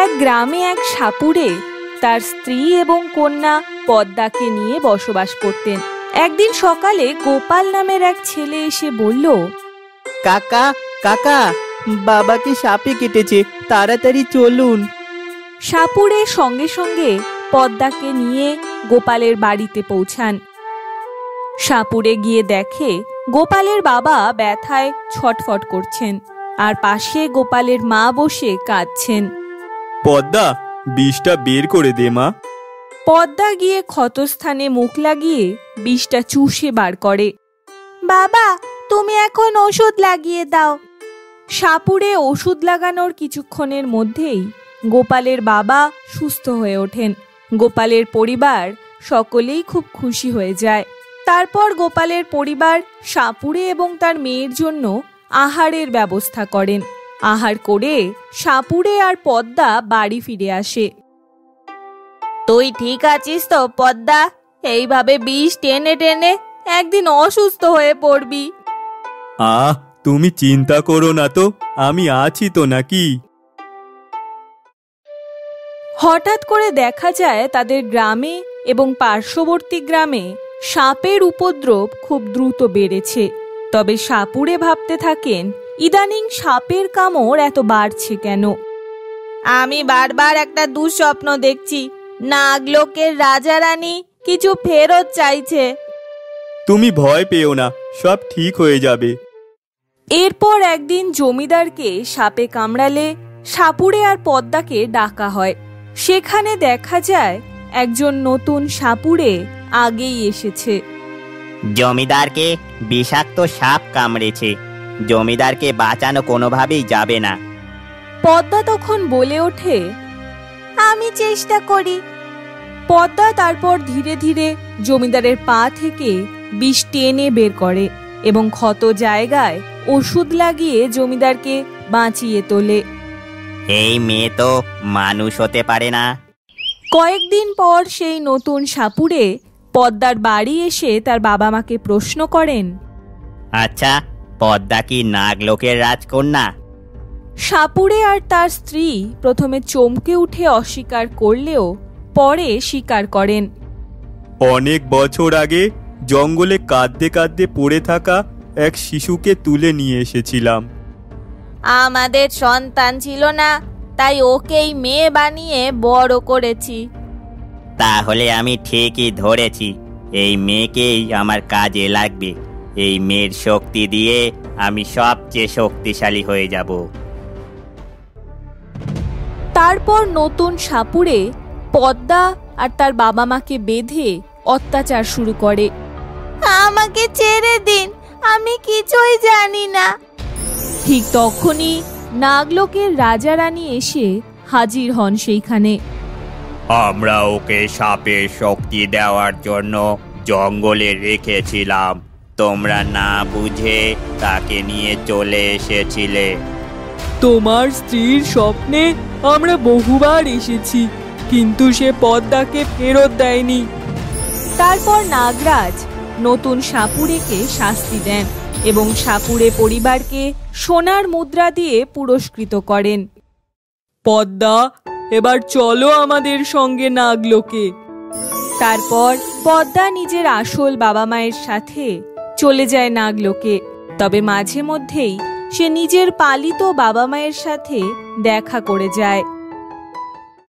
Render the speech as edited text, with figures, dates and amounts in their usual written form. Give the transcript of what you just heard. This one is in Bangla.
এক গ্রামে এক সাপুড়ে তার স্ত্রী এবং কন্যা পদ্মাকে নিয়ে বসবাস করতেন। একদিন সকালে গোপাল নামের এক ছেলে এসে বলল, কাকা কাকা, বাবাকে সাপে কেটেছে, তাড়াতাড়ি চলুন। সাপুড়ে সঙ্গে সঙ্গে পদ্মাকে নিয়ে গোপালের বাড়িতে পৌঁছান। সাপুড়ে গিয়ে দেখে গোপালের বাবা ব্যথায় ছটফট করছেন, আর পাশে গোপালের মা বসে কাঁদছেন। পদ্মা, বিষটা বের করে দে মা। পদ্মা গিয়ে ক্ষতস্থানে মুখ লাগিয়ে বিষটা চুষে বার করে। বাবা, তুমি এখন ওষুধ লাগিয়ে দাও। সাপুড়ে ওষুধ লাগানোর কিছুক্ষণের মধ্যেই গোপালের বাবা সুস্থ হয়ে ওঠেন। গোপালের পরিবার সকলেই খুব খুশি হয়ে যায়। তারপর গোপালের পরিবার সাপুড়ে এবং তার মেয়ের জন্য আহারের ব্যবস্থা করেন। আহার করে সাপুড়ে আর পদ্মা বাড়ি ফিরে আসে। তুই ঠিক আছিস তো পদ্মা? এইভাবে বিষ টেনে টেনে একদিন অসুস্থ হয়ে পড়বি। তুমি চিন্তা করো না তো, আমি আছি তো নাকি। হঠাৎ করে দেখা যায় তাদের গ্রামে এবং পার্শ্ববর্তী গ্রামে সাপের উপদ্রব খুব দ্রুত বেড়েছে। তবে সাপুড়ে ভাবতে থাকেন, ইদানিং সাপের কামড় এত বাড়ছে কেন? আমি বারবার একটা দুঃস্বপ্ন দেখছি, নাগলোকের রাজা রানী কিছু ফেরত চাইছে। তুমি ভয় পেও না, সব ঠিক হয়ে যাবে। এরপর একদিন জমিদারকে সাপে কামড়ালে সাপুড়ে আর পদ্মাকে ডাকা হয়। সেখানে দেখা যায় একজন নতুন সাপুড়ে আগেই এসেছে। জমিদারকে বিষাক্ত সাপ কামড়েছে, জমিদারকে বাঁচানো কোনোভাবেই যাবে না। পদ্মা তখন বলে ওঠে, আমি চেষ্টা করি। পদ্মা তারপর ধীরে ধীরে জমিদারের পা থেকে বিষ টেনে বের করে এবং ক্ষত জায়গায় ওষুধ লাগিয়ে জমিদারকে বাঁচিয়ে তোলে। এই মেয়ে তো মানুষ হতে পারে না। কয়েকদিন পর সেই নতুন সাপুড়ে পদ্মার বাড়ি এসে তার বাবা মাকে প্রশ্ন করেন, আচ্ছা, পদ্মা কি নাগলোকের রাজকন্যা? সাপুড়ে আর তার স্ত্রী প্রথমে চমকে উঠে অস্বীকার করলেও পরে স্বীকার করেন। অনেক বছর আগে জঙ্গলে কাঁদতে কাঁদতে পড়ে থাকা এক শিশুকে তুলে নিয়ে এসেছিলাম। আমাদের সন্তান ছিল না, তাই ওকেই মেয়ে বানিয়ে বড় করেছি। তাহলে আমি ঠিকই ধরেছি, এই মেয়েকেই আমার কাজে লাগবে। এই মেয়ের শক্তি দিয়ে আমি সবচেয়ে শক্তিশালী হয়ে যাব। তারপর নতুন সাপুড়ে পদ্মা আর তার বাবা মাকে বেঁধে অত্যাচার শুরু করে। আমাকে ছেড়ে দিন, আমি কিছুই জানি না। ঠিক তখনই নাগলোকের রাজা রানী এসে হাজির হন সেইখানে। আমরা ওকে সাপের শক্তি দেওয়ার জন্য জঙ্গলে রেখেছিলাম, তোমরা না বুঝে তাকে নিয়ে চলে এসেছিলে। তোমার স্ত্রীর স্বপ্নে আমরা বহুবার এসেছি, কিন্তু সে পদ্মাকে ফেরত দেয়নি। তারপর নাগরাজ নতুন সাপুড়েকে শাস্তি দেন এবং সাপুড়ে পরিবারকে সোনার মুদ্রা দিয়ে পুরস্কৃত করেন। পদ্মা, এবার চলো আমাদের সঙ্গে নাগলোকে। তারপর পদ্মা নিজের আসল বাবা মায়ের সাথে চলে যায় নাগলোকে। তবে মাঝে মধ্যেই সে নিজের পালিত বাবা মায়ের সাথে দেখা করে যায়।